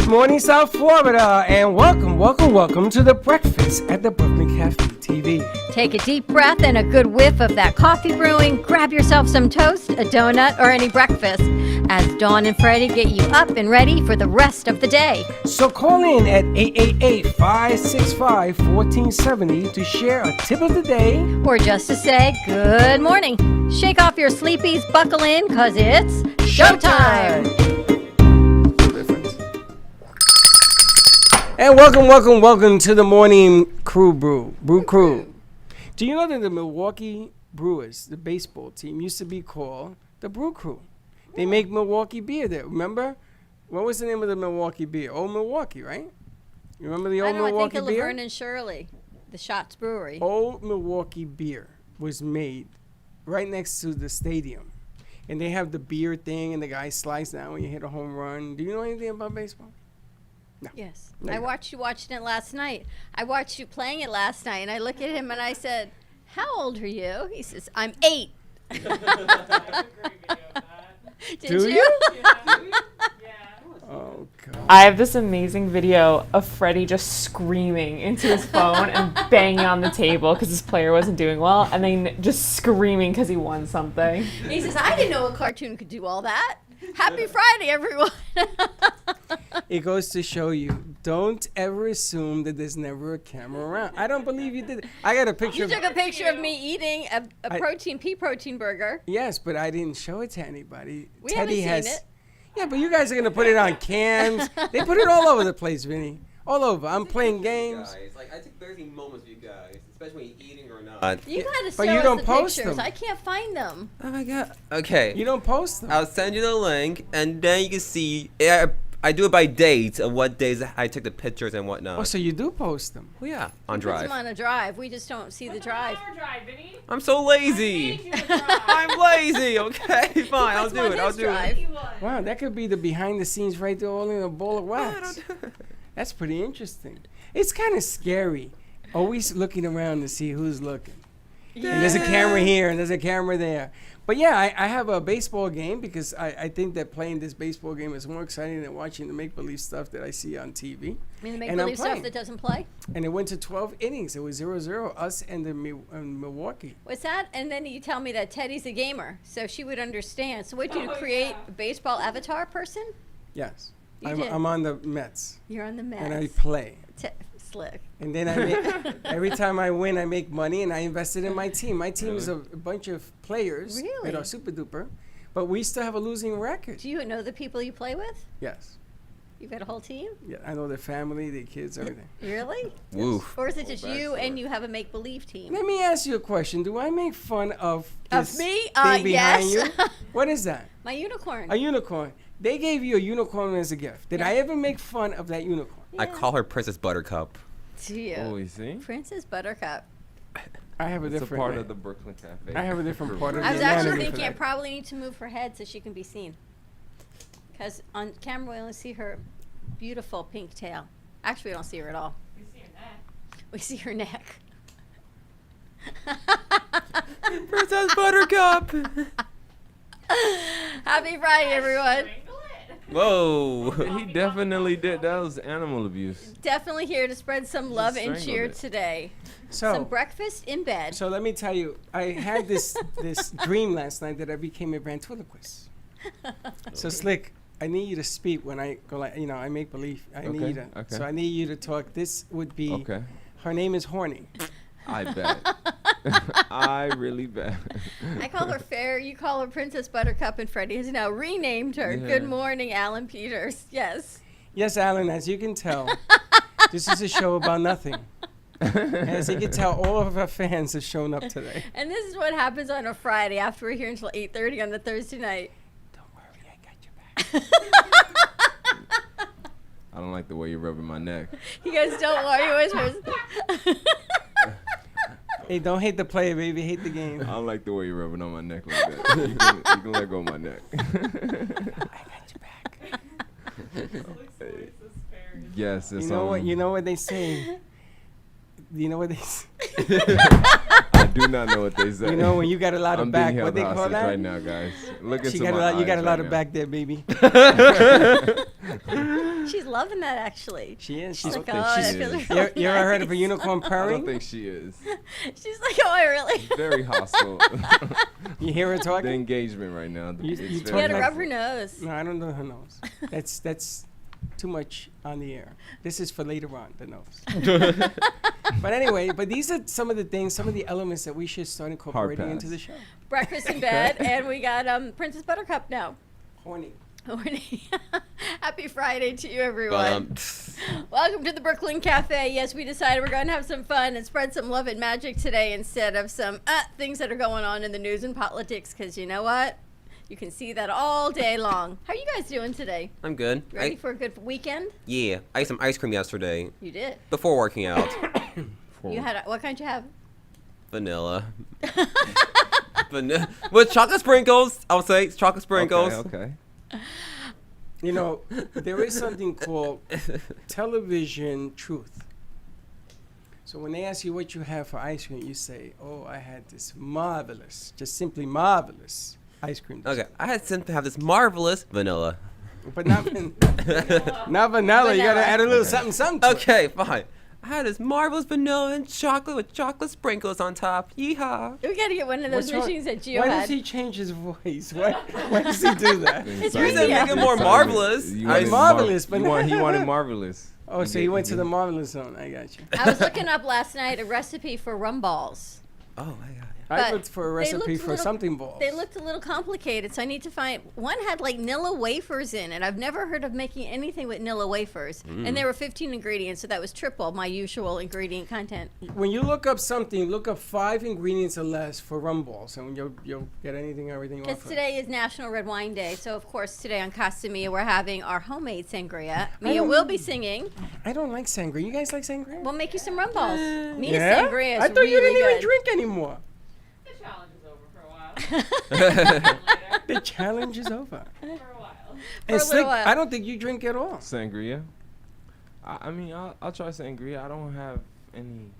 morning, South Florida, and welcome to the breakfast at the Brooklyn Cafe TV. Take a deep breath and a good whiff of that coffee brewing. Grab yourself some toast, a donut, or any breakfast as Dawn and Freddie get you up and ready for the rest of the day. So call in at 888-565-1470 to share a tip of the day. Or just to say good morning. Shake off your sleepies, buckle in, cause it's showtime! And welcome to the morning brew crew. Do you know that the Milwaukee Brewers, the baseball team, used to be called the Brew Crew? They make Milwaukee beer there. Remember? What was the name of the Milwaukee beer? Old Milwaukee, right? You remember the Old Milwaukee beer? I think of Laverne and Shirley, the Schatz Brewery. Old Milwaukee beer was made right next to the stadium. And they have the beer thing, and the guy slides down when you hit a home run. Do you know anything about baseball? No. Yes. No, I watched you watching it last night. I watched you playing it last night, and I looked at him and I said, "How old are you?" He says, "I'm 8." Did you? Oh, God. I have this amazing video of Freddie just screaming into his phone and banging on the table because his player wasn't doing well, and then just screaming because he won something. He says, "I didn't know a cartoon could do all that." Happy Friday, everyone. It goes to show you, don't ever assume that there's never a camera around. I don't believe you did it. I got a picture. You took a picture of me eating a pea protein burger. Yes, but I didn't show it to anybody. We haven't seen it. Yeah, but you guys are going to put it on cams. They put it all over the place, Vinny. All over. I'm playing games. Guys, like, I take 30 moments with you guys, especially when you're eating or not. You gotta But show you us don't the post pictures. them. I can't find them. Oh my god. Okay. You don't post them. I'll send you the link, and then you can see. I do it by dates of what days I took the pictures and whatnot. Oh, so you do post them. Well, yeah, on Puts Drive. them on a drive. We just don't see the drive. I'm so lazy. I'm lazy. Okay, fine. I'll Puts do them it. on I'll his do drive. it. Wow, that could be the behind the scenes right there all in a bowl of wax. That's pretty interesting. It's kind of scary. Always looking around to see who's looking. Yeah. And there's a camera here and there's a camera there. But yeah, I have a baseball game because I think that playing this baseball game is more exciting than watching the make-believe stuff that I see on TV. I mean, the And I'm make-believe stuff playing. that doesn't play. And it went to 12 innings. It was 0-0, us and the Milwaukee. What's that? And then you tell me that Teddy's a gamer, so she would understand. So what, you create a baseball avatar person? Yes. You did. I'm on the Mets. You're on the Mets. And I play. Slick. And then every time I win, I make money, and I invested in my team. My team is a bunch of players Really? that are super duper, but we still have a losing record. Do you know the people you play with? Yes. You've got a whole team? Yeah, I know their family, their kids, everything. Really? Woof. Or is it just you and you have a make-believe team? Let me ask you a question. Do I make fun of this me? thing behind Yes. you? What is that? My unicorn. A unicorn. They gave you a unicorn as a gift. Did I ever make fun of that unicorn? I call her Princess Buttercup. To you. Oh, you see? Princess Buttercup. I have a It's a different part name. of the Brooklyn Cafe. I have a different part of I was the actually anatomy for thinking I that. probably need to move her head so she can be seen. Because on camera we only see her beautiful pink tail. Actually, we don't see her at all. We see her neck. Princess Buttercup. Happy Friday, everyone. Whoa. He definitely did. That was animal abuse. Definitely here to spread some love and strangled cheer it. today. Some So, breakfast in bed. so let me tell you, I had this dream last night that I became a ventriloquist. So Slick, I need you to speak when I go like, I make believe. I need you to. okay. So I need you to talk. This would be. Okay. Her name is Horny. I bet. I really bet. I call her Fair. You call her Princess Buttercup, and Freddie has now renamed her. Yeah. Good morning, Alan Peters. Yes. Yes, Alan. As you can tell, this is a show about nothing. As you can tell, all of our fans have shown up today. And this is what happens on a Friday after we're here until 8:30 on the Thursday night. Don't worry, I got your back. I don't like the way you're rubbing my neck. You guys don't worry, whispers. Hey, don't hate the player, baby. Hate the game. I don't like the way you're rubbing on my neck like that. You can let go of my neck. I got your back. Yes, it's You know what they say. You know what they say. I do not know what they say. You know when you got a lot of I'm back. being What held they call hostage that? right now, guys. Look You into got my a lot. You got a eyes lot right of now. back there, baby. She's loving that actually. She is. She's She's. like, think oh, she that is. feels You, really you ever heard of a nice." unicorn I purring? don't think she is. She's like, oh, I really. Very hostile. You hear her The talking? engagement right now. You it's talk She very had a like- rubber nose. No, I don't know her nose. That's too much on the air. This is for later on, the nose. But anyway, but these are some of the things, some of the elements that we should start incorporating into pass. the show. Breakfast in bed, and we got Princess Buttercup now. Horny. Morning. Happy Friday to you, But, everyone. Welcome to the Brooklyn Cafe. Yes, we decided we're going to have some fun and spread some love and magic today instead of some things that are going on in the news and politics, because you know what? You can see that all day long. How are you guys doing today? I'm good. Ready for a good weekend? Yeah, I ate some ice cream yesterday You did. before working out. You had what kind you have? Vanilla. With chocolate sprinkles. I would say it's chocolate sprinkles. Okay. You know, there is something called television truth. So when they ask you what you have for ice cream, you say, "Oh, I had this marvelous, just simply marvelous ice cream." Okay, I had to have this marvelous vanilla. But not, not vanilla. You gotta Vanilla. add a little Okay. something to it. Okay, fine. I had this marvelous vanilla and chocolate with chocolate sprinkles on top. Yeehaw. We got to get one of those What's wrong? machines that Gio Why had. does he change his voice? Why does he do that? It's You radio. said make it more marvelous. You I- wanted Marvelous, but he wanted marvelous. Oh, so he went to the marvelous zone. I got you. I was looking up last night a recipe for rum balls. Oh my god. I But looked for a they recipe looked for little- something balls. They looked a little complicated, so I need to find one had like Nilla wafers in it. I've never heard of making anything with Nilla wafers, and there were 15 ingredients, so that was triple my usual ingredient content. When you look up something, look up 5 ingredients or less for rum balls, and you'll get everything you Because want. today is National Red Wine Day, so of course today on Casa Mia we're having our homemade sangria. Mia don't- will be singing. I don't like sangria. You guys like sangria? We'll make you some rum balls. Mia's yeah? sangria is I thought really you didn't good. even drink anymore. The challenge is over for a while. The challenge is over. For a while. For a Slick, little while. I don't think you drink at all. Sangria. I mean, I'll try sangria. I don't have any.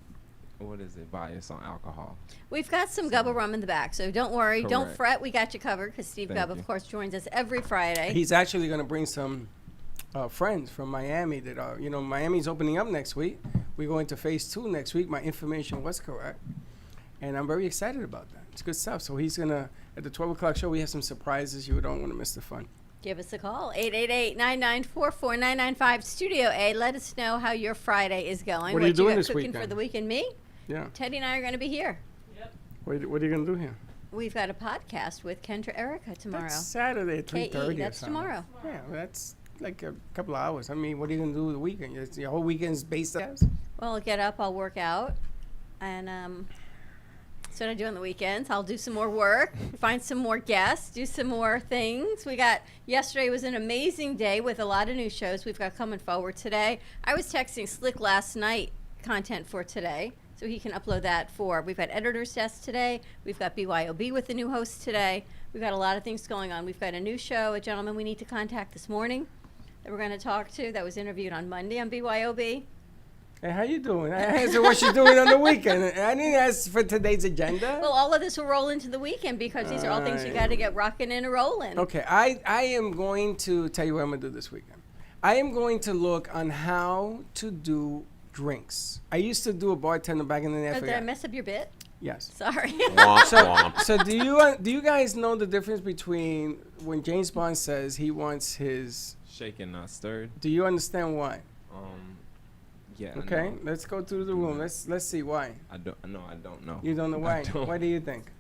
What is it? Bias on alcohol. We've got some Gubba rum in the back, so don't worry, don't Correct. fret. We got you covered because Steve Thank Gubb, you. of course, joins us every Friday. He's actually going to bring some friends from Miami that are, Miami's opening up next week. We're going to phase 2 next week. My information was correct. And I'm very excited about that. It's good stuff. So he's going to, at the 12 o'clock show, we have some surprises. You don't want to miss the fun. Give us a call, 888-994-4995, Studio A. Let us know how your Friday is going. What are you doing got this cooking for weekend? the weekend? Me? Yeah. Teddy and I are going to be here. What are you going to do here? We've got a podcast with Kendra Erica tomorrow. That's Saturday at 3:30 KE, or that's something. tomorrow. Yeah, well, that's like a couple of hours. I mean, what are you going to do with the weekend? Your whole weekend's based on Well, I'll get up, I'll work out, and that's what I do on the weekends. I'll do some more work, find some more guests, do some more things. Yesterday was an amazing day with a lot of new shows we've got coming forward today. I was texting Slick last night content for today, so he can upload that we've got editor's desk today, we've got BYOB with the new host today, we've got a lot of things going on. We've got a new show, a gentleman we need to contact this morning that we're going to talk to that was interviewed on Monday on BYOB. Hey, how you doing? I asked her what she's doing on the weekend. I didn't ask for today's agenda. Well, all of this will roll into the weekend because these are all things you got to get rocking and rolling. Okay, I am going to tell you what I'm going to do this weekend. I am going to look on how to do drinks. I used to do a bartender back in the day. I Did I forgot. mess up your bit? Yes. Sorry. Womp, womp. So do you guys know the difference between when James Bond says he wants his? Shaken, not stirred. Do you understand why? Yeah. I Okay, know. let's go through the room. Let's see why. I don't know. You don't know why. don't. What do you think?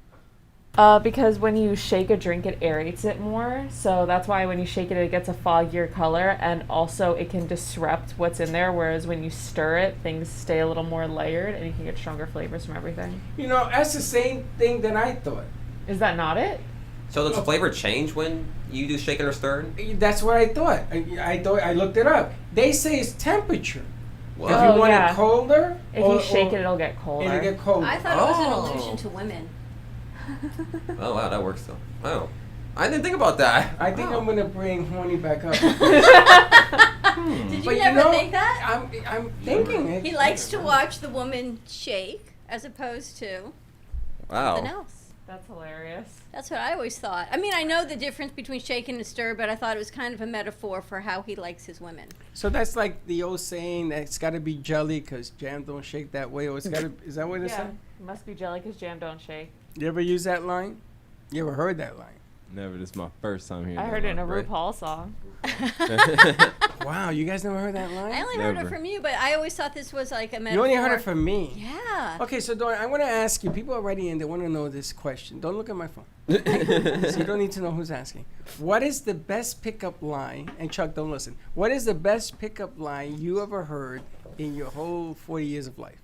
Because when you shake a drink, it aerates it more. So that's why when you shake it, it gets a foggier color. And also, it can disrupt what's in there. Whereas when you stir it, things stay a little more layered and you can get stronger flavors from everything. That's the same thing that I thought. Is that not it? So does the flavor change when you do shaken or stirred? That's what I thought. I thought I looked it up. They say it's temperature. Whoa. If Oh, you want yeah. it colder, If you shake it, it'll get colder. it'll get colder. I thought it was an Oh. allusion to women. Oh wow, that works though. Oh, I didn't think about that. I think I'm gonna bring horny back up. Did you But never think that? I'm thinking it. He likes to watch the woman shake as opposed to something Wow. else. That's hilarious. That's what I always thought. I mean, I know the difference between shake and stir, but I thought it was kind of a metaphor for how he likes his women. So that's like the old saying that it's got to be jelly because jam don't shake that way. Or it's got to. Is that what it Yeah, said? it must be jelly because jam don't shake. You ever use that line? You ever heard that line? Never. This is my first time hearing I that heard it in a line. RuPaul song. Wow, you guys never heard that line? I only heard it Never. from you, but I always thought this was like a metaphor. You only heard it from me. Yeah. Okay, so Dawn, I'm going to ask you. People are writing in. They want to know this question. Don't look at my phone. So you don't need to know who's asking. What is the best pickup line? And Chuck, don't listen. What is the best pickup line you ever heard in your whole 40 years of life?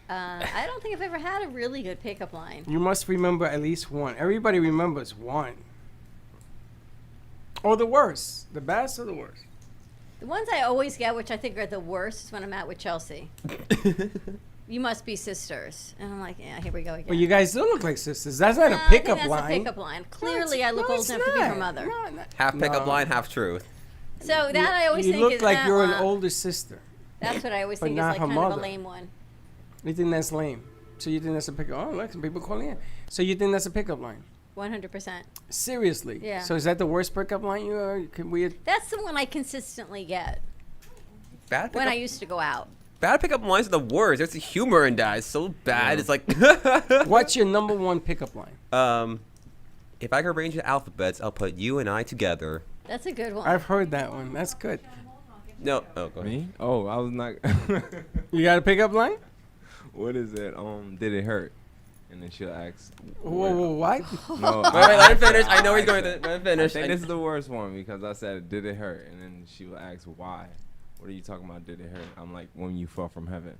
I don't think I've ever had a really good pickup line. You must remember at least one. Everybody remembers one. Or the worst. The best or the worst? The ones I always get, which I think are the worst, is when I'm out with Chelsea. You must be sisters. And I'm like, yeah, here we go again. Well, you guys do look like sisters. That's not No, a I think pickup that's line. a pickup line. Clearly, No, I look no, old it's enough to be her not. mother. No, no. Half pickup No. line, half truth. So that I always You think look is like that you're an one. older sister. That's what I always but think is not like her kind of mother. a lame one. You think that's lame? So you think that's a pickup? Oh, look, some people calling in. So you think that's a pickup line? 100%. Seriously? Yeah. So is that the worst pickup line you are? Can we? That's the one I consistently get Bad when I pickup, used to go out. bad pickup lines are the worst. There's the humor in that. It's so bad. It's like. What's your number one pickup line? If I could arrange the alphabets, I'll put you and I together. That's a good one. I've heard that one. That's good. No. Oh, go ahead. Me? Oh, I was not. You got a pickup line? What is it? Did it hurt? And then she'll ask. Whoa, what? No, Wait, let him finish. I know he's going to. Let him I finish. think this is the worst one because I said, "Did it hurt?" And then she will ask, "Why?" What are you talking about? Did it hurt? I'm like, "When you fell from heaven,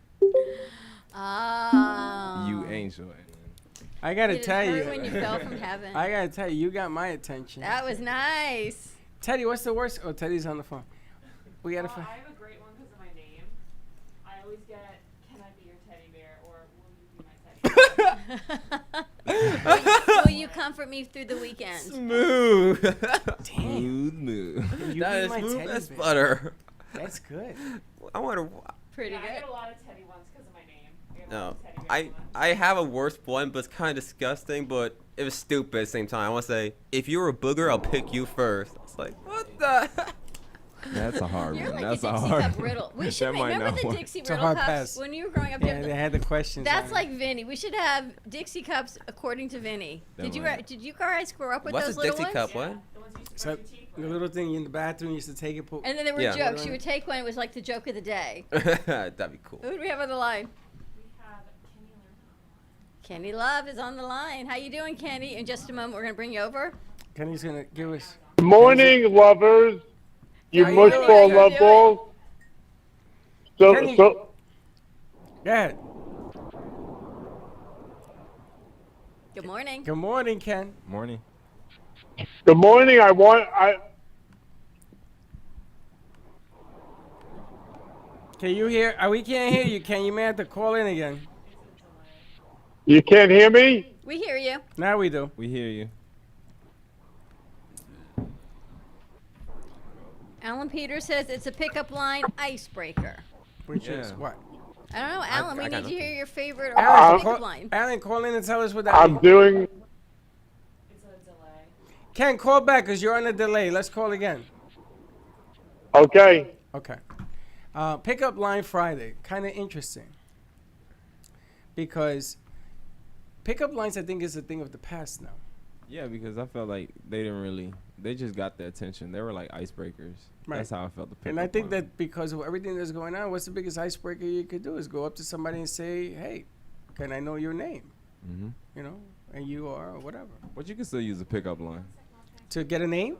Oh. you angel." And I gotta Did it tell hurt you. when you fell from heaven? I gotta tell you, you got my attention. That was nice. Teddy, what's the worst? Oh, Teddy's on the phone. We gotta find. I have a great one because of my name. I always get, "Can I be your teddy bear?" or "Will you be my teddy bear?" Will you comfort me through the weekend? Smooth. smooth move. You That be is my smooth teddy as bear. butter. That's good. I want to. Pretty Yeah, I good. get a lot of teddy ones because of my name. I get a lot No, of teddy bear I ones. I have a worse one, but it's kind of disgusting. But it was stupid at the same time. I want to say, if you're a booger, I'll pick you first. It's like, what the? That's a hard You're one. like That's a a Dixie hard Cup one. riddle. We That should make, might remember not the work. Dixie It's a riddle hard cups pass. when you were growing up? Yeah, they had the questions. That's on it. like Vinny. We should have Dixie cups according to Vinny. That Did you might- did you guys grow up with What's those a little Dixie ones? cup? What? The ones you used to So brush your teeth the with. little thing in the bathroom you used to take it. And then there were Yeah. jokes. You would take one. It was like the joke of the day. That'd be cool. Who do we have on the line? We have Kenny Lerner. Kenny Love is on the line. How you doing, Kenny? In just a moment, we're gonna bring you over. Kenny's gonna give us. Good morning, lovers. You How you mush doing? ball How you love doing? balls. So, Kenny. so, Go ahead. Good morning. Good morning, Ken. Morning. good morning. Can you hear? We can't hear you, Ken. You may have to call in again. You can't hear me? We hear you. Now we do. We hear you. Alan Peters says it's a pickup line icebreaker. Which is Yeah. what? I don't know, Alan. I We got need to hear nothing. your favorite or Alan, worst pickup call, line. Alan, call in and tell us what that I'm means. doing. It's a delay. Ken, call back because you're on a delay. Let's call again. Okay. Okay. Pickup line Friday. Kind of interesting. Because pickup lines, I think, is a thing of the past now. Yeah, because I felt like they just got the attention. They were like icebreakers. Right. That's how I felt the pickup And I think line. that because of everything that's going on, what's the biggest icebreaker you could do is go up to somebody and say, hey, can I know your name? Mm-hmm. You know, and you are, or whatever. But you can still use a pickup line, To get a name?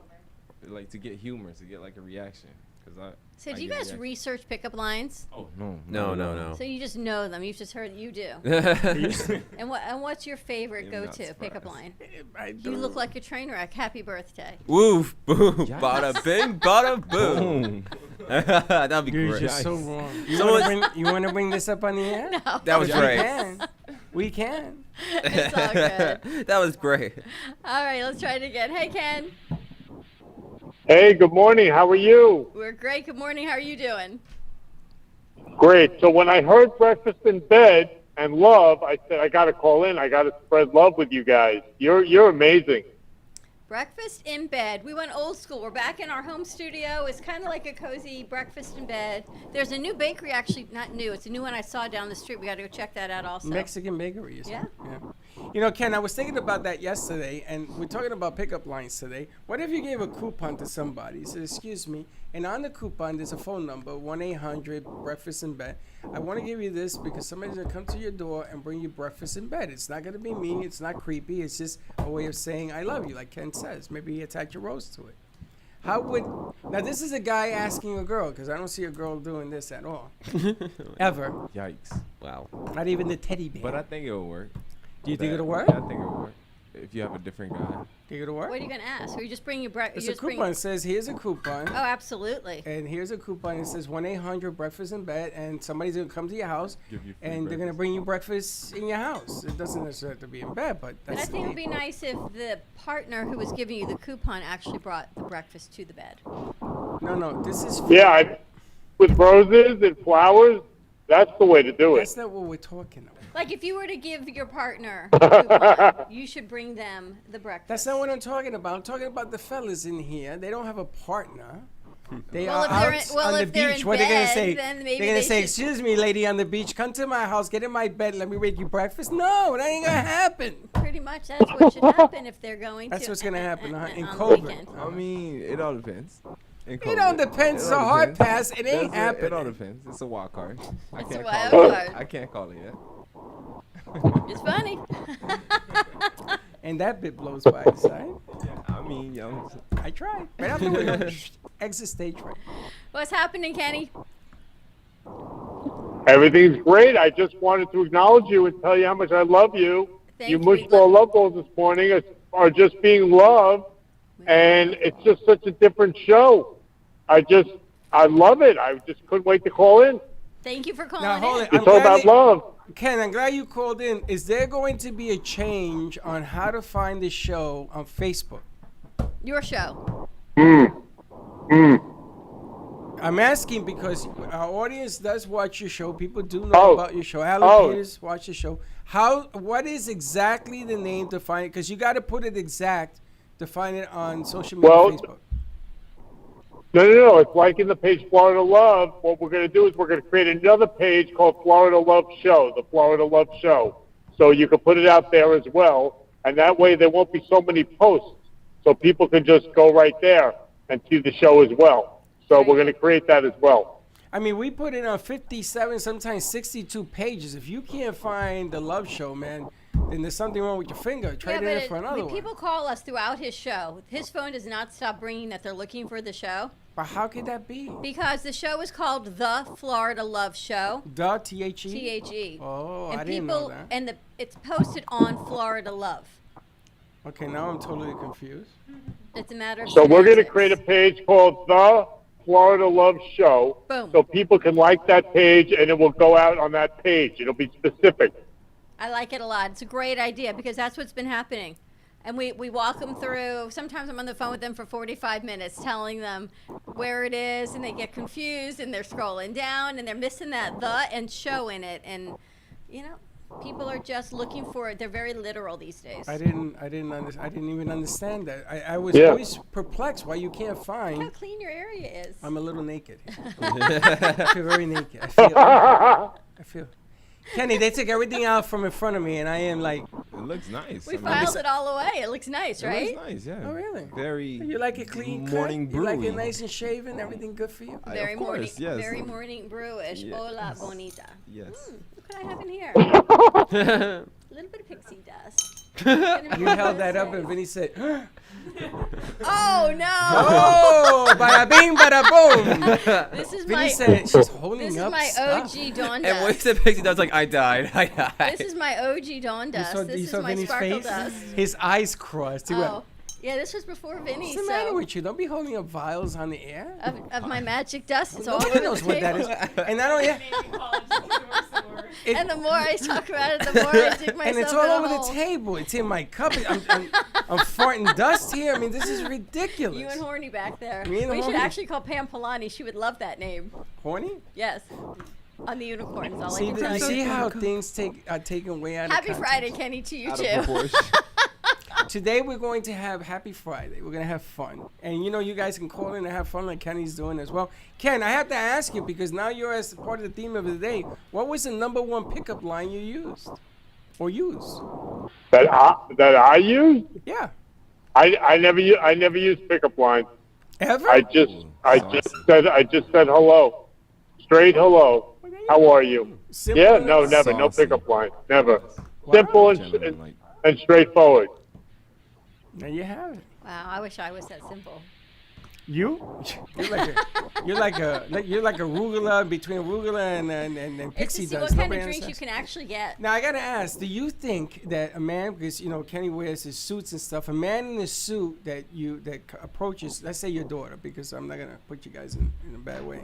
like to get humor, to get like a reaction. Cause So I do you get guys reaction. research pickup lines? Oh no. No, no, no. So you just know them. You've just heard you do. And what's your favorite I'm not go-to pickup surprised. line? I You don't- look like a train wreck. Happy birthday. Woof, boom, Yes. bada bing, bada boom. Boom. That'd be You're great. just so Nice. wrong. You Someone- want to bring this up on the air? No, That was We great. can. We can. it's all good. That was great. All right, let's try it again. Hey, Ken. Hey, good morning. How are you? We're great. Good morning. How are you doing? Great. So when I heard breakfast in bed, and love, I said I got to call in. I got to spread love with you guys. You're amazing. Breakfast in bed. We went old school. We're back in our home studio. It's kind of like a cozy breakfast in bed. There's a new bakery, actually, not new. It's a new one I saw down the street. We got to go check that out also. Mexican bakery, isn't Yeah. it? Yeah. You know, Ken, I was thinking about that yesterday, and we're talking about pickup lines today. What if you gave a coupon to somebody? You said, excuse me, and on the coupon there's a phone number, 1-800-breakfast in bed. I want to give you this because somebody's going to come to your door and bring you breakfast in bed. It's not going to be mean. It's not creepy. It's just a way of saying I love you, like Ken says. Maybe you attach a rose to it. How would now? This is a guy asking a girl because I don't see a girl doing this at all, ever. Yikes. Wow. Not even the teddy bear. But I think it'll work. Do you think That- it'll work? Yeah, I think it'll work. If you have a different guy. Think it'll work? What are you going to ask? Or you just bring your breakfast? It's a coupon. It says here's a coupon. Oh, absolutely. And here's a coupon. It says 1-800-breakfast in bed, and somebody's gonna come to your house, Give you free and they're gonna breakfast. bring you breakfast in your house. It doesn't necessarily have to be in bed, but And I that's think it would be nice if the partner who was giving you the coupon actually brought the breakfast to the bed. no. This is Yeah, with roses and flowers, that's the way to do it. that's not what we're talking about. Like if you were to give your partner a coupon, you should bring them the breakfast. That's not what I'm talking about. I'm talking about the fellas in here. They don't have a partner. They Well, are if they're out in- well, on the if they're beach. in What are they gonna bed, say? then maybe They're gonna they say, should- "Excuse me, lady on the beach. Come to my house. Get in my bed. Let me make you breakfast." No, that ain't gonna happen. Pretty much that's what should happen if they're going That's to. what's gonna happen, huh? In on the Cobra. weekend. I mean, it all depends. In It all COVID. depends. It It's a all hard depends. pass. It ain't That's it. It all happening. depends. It's a wild card. I It's a can't wild call it. card. I can't call it yet. It's funny. And that bit blows by his side. I mean, yo, I tried. Right out the window. Exit stage right. What's happening, Kenny? Everything's great. I just wanted to acknowledge you and tell you how much I love you. Thank You you. mushed ball love balls this morning are just being loved, and it's just such a different show. I love it. I just couldn't wait to call in. Thank you for calling Now hold in. it. It's all about love. Ken, I'm glad you called in. Is there going to be a change on how to find the show on Facebook? Your show. I'm asking because our audience does watch your show. People do know Oh. about your show. Alan Oh. Peters watch the show. What is exactly the name to find it? Because you got to put it exact to find it on social media, Well, Facebook. No. It's like in the page Florida Love. What we're going to do is we're going to create another page called Florida Love Show, the Florida Love Show. So you can put it out there as well. And that way there won't be so many posts. So people can just go right there and see the show as well. So we're going to create that as well. I mean, we put it on 57, sometimes 62 pages. If you can't find the Love Show, man, then there's something wrong with your finger. Trade it in for another one. people call us throughout his show. His phone does not stop ringing that they're looking for the show But how could that be? because the show is called The Florida Love Show. The THE? THE. Oh, and I didn't people know that. and it's posted on Florida Love. Okay, now I'm totally confused. It's a matter of So we're going to semantics. create a page called The Florida Love Show. Boom. So people can like that page and it will go out on that page. It'll be specific. I like it a lot. It's a great idea because that's what's been happening. And we walk them through. Sometimes I'm on the phone with them for 45 minutes telling them where it is, and they get confused, and they're scrolling down, and they're missing that the and show in it. And, you know, people are just looking for it. They're very literal these days. I didn't even understand that. I was Yeah. always perplexed why you can't Look how find. clean your area is. I'm a little naked. I feel very naked. I feel. Kenny, they took everything out from in front of me, and I am like, it looks nice. We I mean, filed it all away. It looks nice, it right? looks nice, yeah. oh really? Very. You like it clean cut? morning You like it brewing. little and shaven? Everything good for you? Very of morning, course, yes. very morning brewish. Yes. Hola, bonita. Yes. What could I have in here? A little bit of pixie dust. You held that up, and Vinny said, Oh no! "Oh, bada bing, bada boom." This is Vinny my said, "She's holding this is up my stuff." OG Dawn And when he dust. said pixie dust, like I died. I died. This is my OG Dawn You dust. saw, This you is saw my Vinny's sparkle face? dust. His eyes crossed. He went, Oh, yeah. This was before Vinny. "What's the matter So with you? Don't be holding up vials on the air." of my magic dust, it's all Nobody over knows the what that table. is. And not only that, it- And the more I talk about it, the more I dig myself and it's in all a over the hole. table. It's in my cup. I'm farting dust here. I mean, this is ridiculous. You and Horny back there. Me and We should Horny. actually call Pam Polani. She would love that name. Horny? Yes. on the unicorns. All See, I can tell you you. see how things are taken way out Happy of Friday, context? Kenny, to you Out of too. proportion. Today we're going to have Happy Friday. We're going to have fun. And you guys can call in and have fun like Kenny's doing as well. Ken, I have to ask you because now you're as part of the theme of the day. What was the number one pickup line you used? Or use? That I used. Yeah. I never use pickup lines. Ever? I just said hello, straight hello. How are you? Simple Yeah, and no, never, no Saucy. pickup line, never. Wow. Simple Gentleman, like, and straightforward. There you have it. Wow, I wish I was that simple. You? You're like a arugula between arugula and It's pixie to see dust. what kind Nobody of drinks you understands. can actually get. Now I gotta ask: do you think that a man, because Kenny wears his suits and stuff, a man in a suit that approaches, let's say your daughter, because I'm not gonna put you guys in a bad way,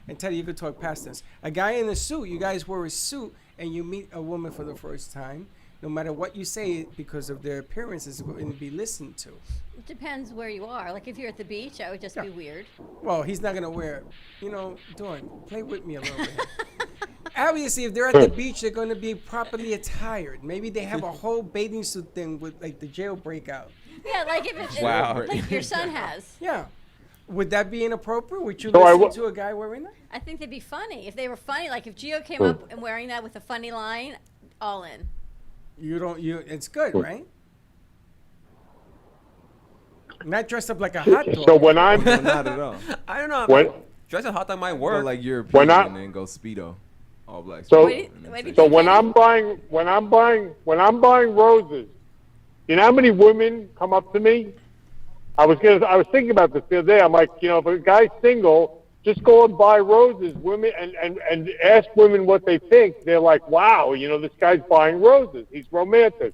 and tell you could talk past this. A guy in a suit, you guys wear a suit, and you meet a woman for the first time. No matter what you say, because of their appearance, is going to be listened to. It depends where you are. Like if you're at the beach, that would just be weird. Well, he's not gonna wear, Dawn, play with me a little bit. Obviously, if they're at the beach, they're going to be properly attired. Maybe they have a whole bathing suit thing with like the jailbreak out. Yeah, like if it's Wow. like your son has. Yeah. Would that be inappropriate? Would you So I listen w- to a guy wearing that? I think they'd be funny if they were funny. Like if Gio came up and wearing that with a funny line, all in. It's good, right? Not dressed up like a hot dog. So when I'm no, not at all. I don't know. When- Dress a hot dog might Or work. like European When I- and then go Speedo, all black. So- Speedo, Wait, and then wait, take- So Kenny? when I'm buying roses, you know how many women come up to me? I was thinking about this the other day. I'm like, if a guy's single, just go and buy roses, women, and ask women what they think. They're like, wow, this guy's buying roses. He's romantic.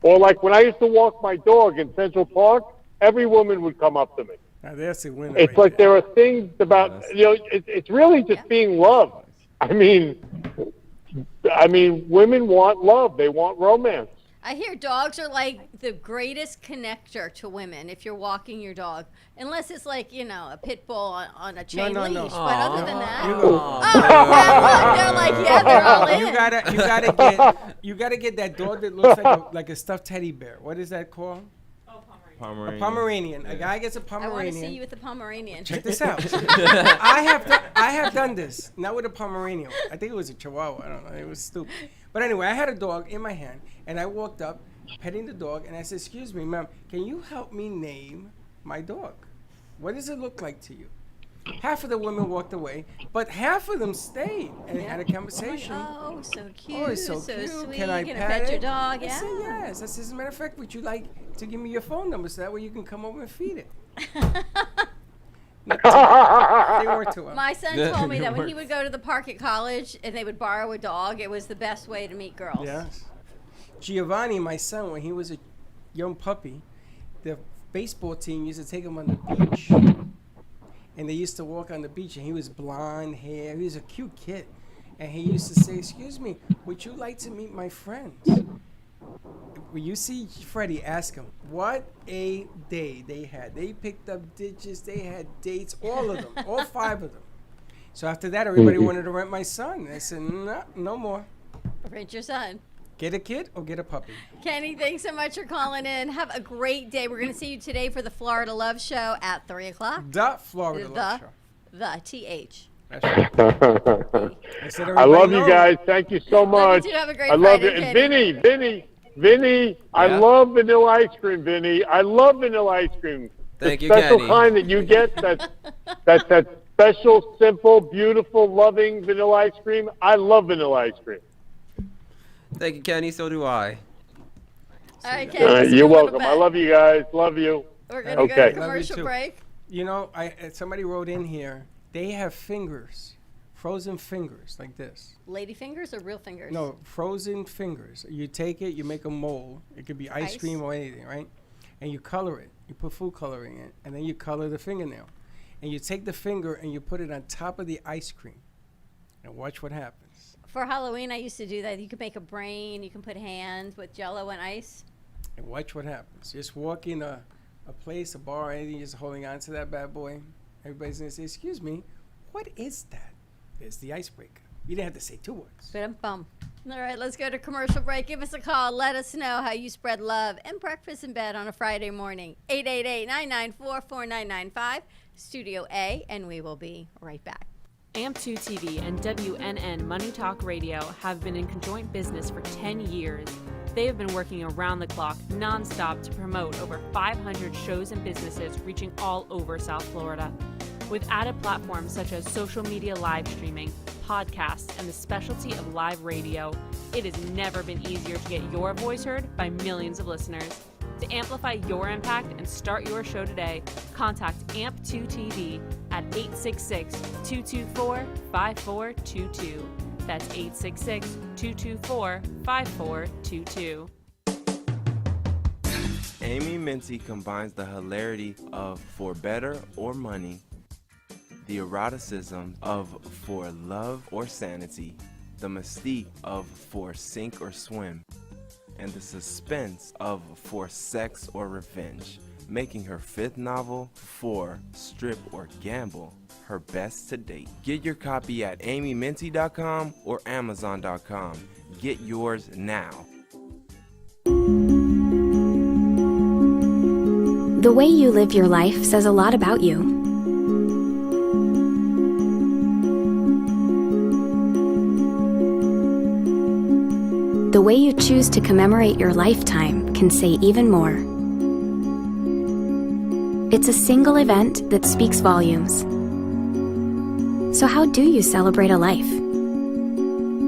Or like when I used to walk my dog in Central Park, every woman would come up to me. Now, that's a winner. It's right like there. there are things about it's really just being loved. I mean, women want love. They want romance. I hear dogs are like the greatest connector to women if you're walking your dog. Unless it's like, a pit bull on a chain no. leash. But other than that, You oh, go. they're like, yeah, they're all in. You gotta get that dog that looks like a stuffed teddy bear. What is that called? Pomeranian. A Pomeranian. A Yeah. guy gets a I want to Pomeranian. see you with the Pomeranian. Check this out. I have done this. Not with a Pomeranian. I think it was a Chihuahua. I don't know. It was stupid. But anyway, I had a dog in my hand, and I walked up, petting the dog, and I said, "Excuse me, ma'am, can you help me name my dog? What does it look like to you?" Half of the women walked away, but half of them stayed and had a conversation. Oh, so cute. Oh, it's so cute. Sweet. Can I Gonna pat pet it? your dog? I Yeah. said yes. I said, as a matter of fact, would you like to give me your phone number so that way you can come over and feed it? They work too well. My son Yeah, told me it that when he works. would go to the park at college and they would borrow a dog, it was the best way to meet girls. Yes. Giovanni, my son, when he was a young puppy, the baseball team used to take him on the beach. And they used to walk on the beach, and he was blonde hair. He was a cute kid. And he used to say, "Excuse me, would you like to meet my friends?" When you see Freddie, ask him, what a day they had. They picked up ditches, they had dates, all of them, all 5 of them. So after that, everybody wanted to rent my son. I said, no more. Rent your son. Get a kid or get a puppy. Kenny, thanks so much for calling in. Have a great day. We're going to see you today for the Florida Love Show at 3 o'clock. The Florida Love Show. The TH. That's right. I said I love everybody you knows. guys. Thank you so Love much. you too. Have a great I love Friday, you. And Kenny. Vinny, I Yeah? love vanilla ice cream, Vinny. I love vanilla ice cream. Thank the you, special Kenny. kind that you get, that special, simple, beautiful, loving vanilla ice cream. I love vanilla ice cream. Thank you, Kenny. So do I. All right, Kenny. just You're a little welcome. bit. I love you guys. Love you. We're going to Okay. go Love to you commercial too. break. Somebody wrote in here, they have fingers, frozen fingers like this. Lady fingers or real fingers? No, frozen fingers. You take it, you make a mold. It could be ice Ice. cream or anything, right? And you color it. You put food coloring in it, and then you color the fingernail. And you take the finger and you put it on top of the ice cream. And watch what happens. For Halloween, I used to do that. You could make a brain. You can put hands with Jell-O and ice. And watch what happens. Just walk in a place, a bar, anything, just holding on to that bad boy. Everybody's going to say, "Excuse me, what is that?" It's the icebreaker. You didn't have to say 2 words. Bum. All right, let's go to commercial break. Give us a call. Let us know how you spread love and breakfast in bed on a Friday morning. 888-994-4995, Studio A, and we will be right back. AMP2 TV and WNN Money Talk Radio have been in conjoint business for 10 years. They have been working around the clock, nonstop, to promote over 500 shows and businesses reaching all over South Florida. With added platforms such as social media live streaming, podcasts, and the specialty of live radio, it has never been easier to get your voice heard by millions of listeners. To amplify your impact and start your show today, contact AMP2 TV at 866-224-5422. That's 866-224-5422. Amy Minty combines the hilarity of For Better or Money, the eroticism of For Love or Sanity, the mystique of For Sink or Swim, and the suspense of For Sex or Revenge, making her 5th novel, For Strip or Gamble, her best to date. Get your copy at amyminty.com or amazon.com. Get yours now. The way you live your life says a lot about you. The way you choose to commemorate your lifetime can say even more. It's a single event that speaks volumes. So how do you celebrate a life?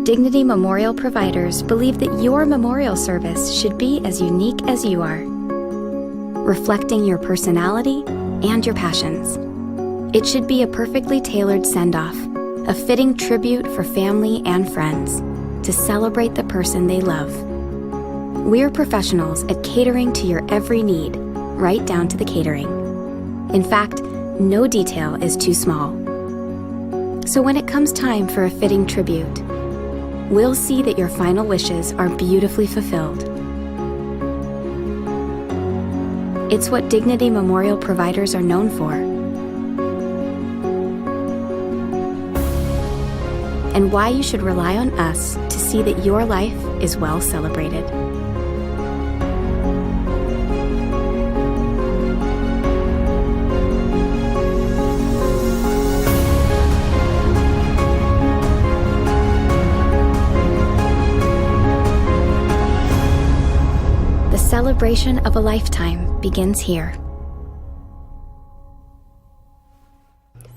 Dignity Memorial Providers believe that your memorial service should be as unique as you are, reflecting your personality and your passions. It should be a perfectly tailored send-off, a fitting tribute for family and friends to celebrate the person they love. We're professionals at catering to your every need, right down to the catering. In fact, no detail is too small. So when it comes time for a fitting tribute, we'll see that your final wishes are beautifully fulfilled. It's what Dignity Memorial Providers are known for. And why you should rely on us to see that your life is well celebrated. The celebration of a lifetime begins here.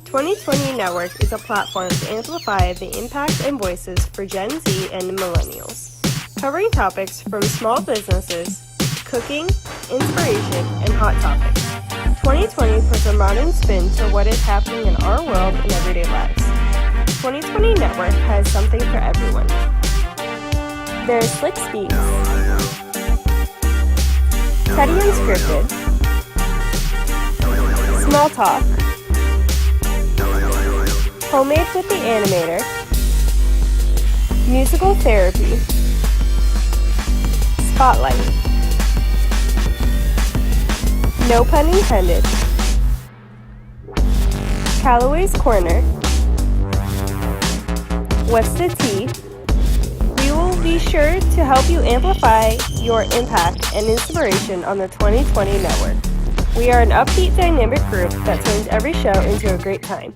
2020 Network is a platform to amplify the impact and voices for Gen Z and millennials, covering topics from small businesses, cooking, inspiration, and hot topics. 2020 puts a modern spin to what is happening in our world and everyday lives. 2020 Network has something for everyone. There's Slick Speaks, Teddy Unscripted, Small Talk, Homemade with the Animator, Musical Therapy, Spotlight, No Pun Intended, Callaway's Corner, What's the Tea? We will be sure to help you amplify your impact and inspiration on the 2020 Network. We are an upbeat, dynamic group that turns every show into a great time.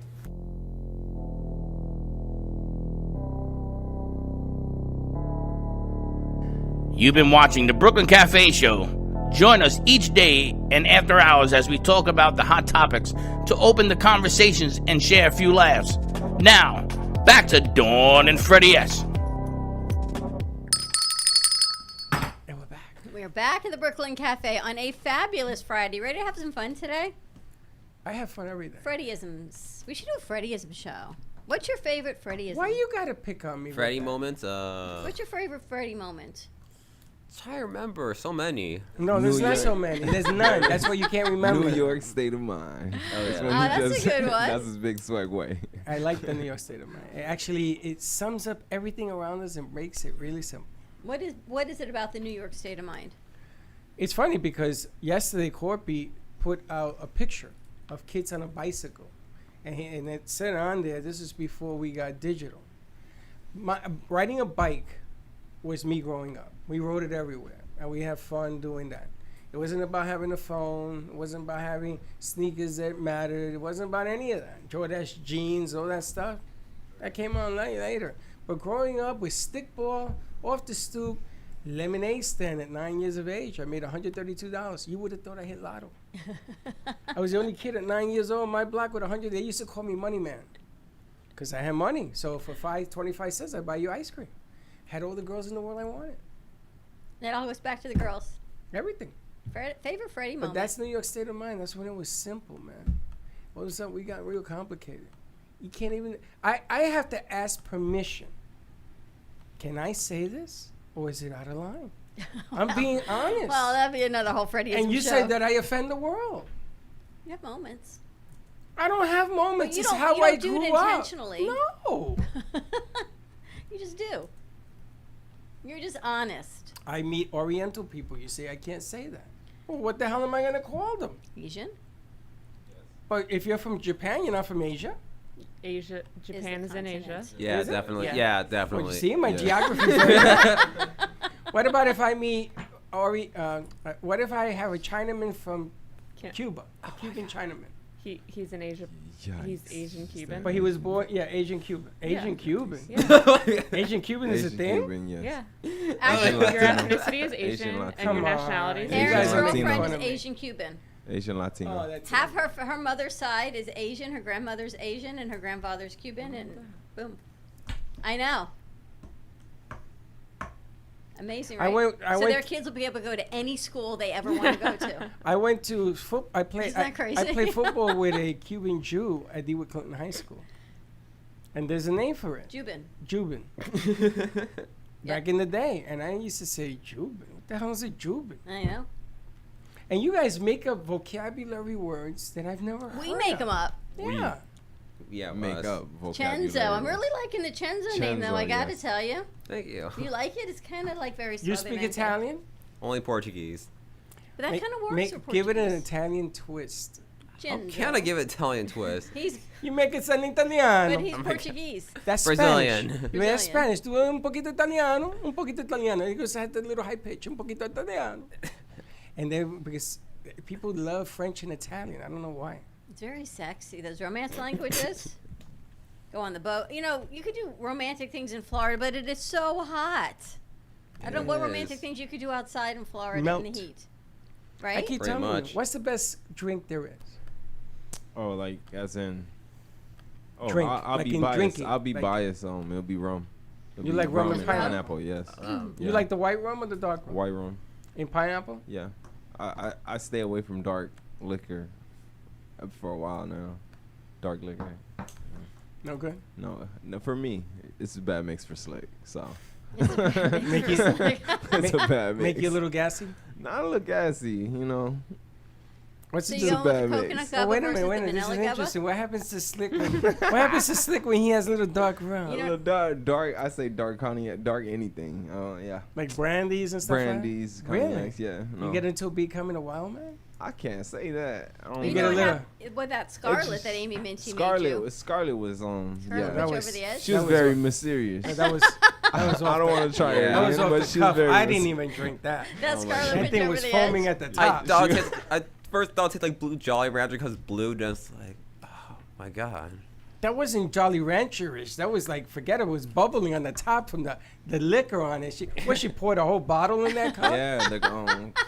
You've been watching the Brooklyn Cafe Show. Join us each day and after hours as we talk about the hot topics to open the conversations and share a few laughs. Now, back to Dawn and Freddie S. And we're back. We're back at the Brooklyn Cafe on a fabulous Friday. Ready to have some fun today? I have fun every day. Freddyisms. We should do a Freddyism show. What's your favorite Freddyism? Why you gotta pick on me? with Freddie that? moments. What's your favorite Freddy moment? Try to remember. So many. No, there's New not York. so many. There's none. That's why you can't remember. New York State of Mind. Oh, yeah. when Oh, he that's a good one. That's his big swag way. I like the New York State of Mind. It sums up everything around us and makes it really simple. What is it about the New York state of mind? It's funny because yesterday Corby put out a picture of kids on a bicycle, and it said on there, this is before we got digital. riding a bike was me growing up. We rode it everywhere, and we had fun doing that. It wasn't about having a phone. It wasn't about having sneakers that mattered. It wasn't about any of that. Jordache jeans, all that stuff. That came on later. But growing up with stickball, off the stoop, lemonade stand at 9 years of age, I made $132. You would have thought I hit lotto. I was the only kid at 9 years old in my block with 100. They used to call me Money Man because I had money. So for 25 cents, I'd buy you ice cream. Had all the girls in the world I wanted. And it all goes back to the girls. Everything. Favorite Freddie But moment. that's New York state of mind. That's when it was simple, man. All of a sudden, we got real complicated. You can't even... I have to ask permission. Can I say this? Or is it out of line? I'm being honest. Well, that'd be another whole Freddieism and you show. say that I offend the world. You have moments. I don't have moments. you It's don't- how you don't I do it grew up. intentionally. No. You just do. You're just honest. I meet Oriental people. You say I can't say that. Well, what the hell am I going to call them? Asian? But if you're from Japan, you're not from Asia. Asia, Japan is in Asia. continent. Yeah, Is it? definitely. Yeah. Yeah, Well, definitely. you see, my Yeah. geography. is very good. What about if I meet what if I have a Chinaman from Can't- Cuba, a Cuban Chinaman? He's in Asia. He's Yikes. Asian Cuban. But he was born, Asian Cuban. Asian Yeah. Cuban. Yeah. Asian Cuban is a Asian thing? Cuban, yes. Yeah. Actually, Your ethnicity is Asian, Asian and Come your on. nationality is You Aaron's guys Asian. are making girlfriend fun is of me. Asian Cuban. Asian Latino. Oh, that's Half her mother's side is Asian, her grandmother's Asian, and her grandfather's Cuban, and boom. I know. Amazing, I right? went- I so went- their kids will be able to go to any school they ever want to go to. I went to I played. Isn't that I crazy? played football with a Cuban Jew at DeWitt Clinton High School, and there's a name for it. Jubin. Jubin. Back in the day, and I used to say Jubin. What the hell is a Jubin? I know. And you guys make up vocabulary words that I've never heard. We make them up. Yeah. Yeah, Make us. up vocabulary. Chenzo. I'm really liking the Chenzo name, though. I Chenzo, got to yes. tell you. Thank you. You like it? It's kind of like very You Southern. speak I think. Italian? Only Portuguese. But that Make- kind of works for Give it an Portuguese. Italian twist. Chenzo. Can I give it Italian twist? He's, You make it sound Italiano. but he's Portuguese. That's Brazilian. Spanish. You make Brazilian. Spanish. Do un poquito Italiano, un poquito Italiano. You just had the little high pitch, un poquito Italiano. And then, because people love French and Italian. I don't know why. It's very sexy. Those romance languages. Go on the boat. You know, you could do romantic things in Florida, but it is so hot. I don't know what It romantic is. things you could do outside in Florida in Melt. the heat. I Right? keep Pretty telling much. you, what's the best drink there is? Oh, like as in. Oh, Drink, I'll like be in biased. drinking, I'll be like- biased. It'll be rum. It'll You be like rum and pineapple? Yes. You Yeah. like the white rum or the dark rum? white rum? In pineapple? Yeah. I stay away from dark liquor for a while now. Dark liquor. No good. No, for me, it's a bad mix for Slick. So. Make you, It's a bad mix. make you a little gassy? Not a little gassy, you know. What's So it you do? a going with bad the mix. coconut Oh, gubba wait a versus minute, wait a the minute. This vanilla is gubba? interesting. What happens to Slick? What happens to Slick when he has a little dark rum? You A know- little dark. I say dark cognac, dark anything. Yeah. Like brandies and stuff. Brandies, Like that? Really? cognacs. Yeah. No. You get into becoming a wild man? I can't say that. I don't You get know a what little- happened with that Scarlet just- that Amy Minty made Scarlet you? was Scarlet was Scarlet yeah. put that you was- over the edge? She That was was very off- mysterious. That was off I don't want to try it Yeah. That was again, off but the she cuff. was very. I didn't even drink that. That Oh my Scarlet God. That put you thing over was the foaming edge? at the I top. thought She- I first thought it tasted like Blue Jolly Rancher because blue. Just like, oh my god. That wasn't Jolly Rancher-ish. That was like, forget it, it was bubbling on the top from the liquor on it. She poured a whole bottle in that cup? Yeah,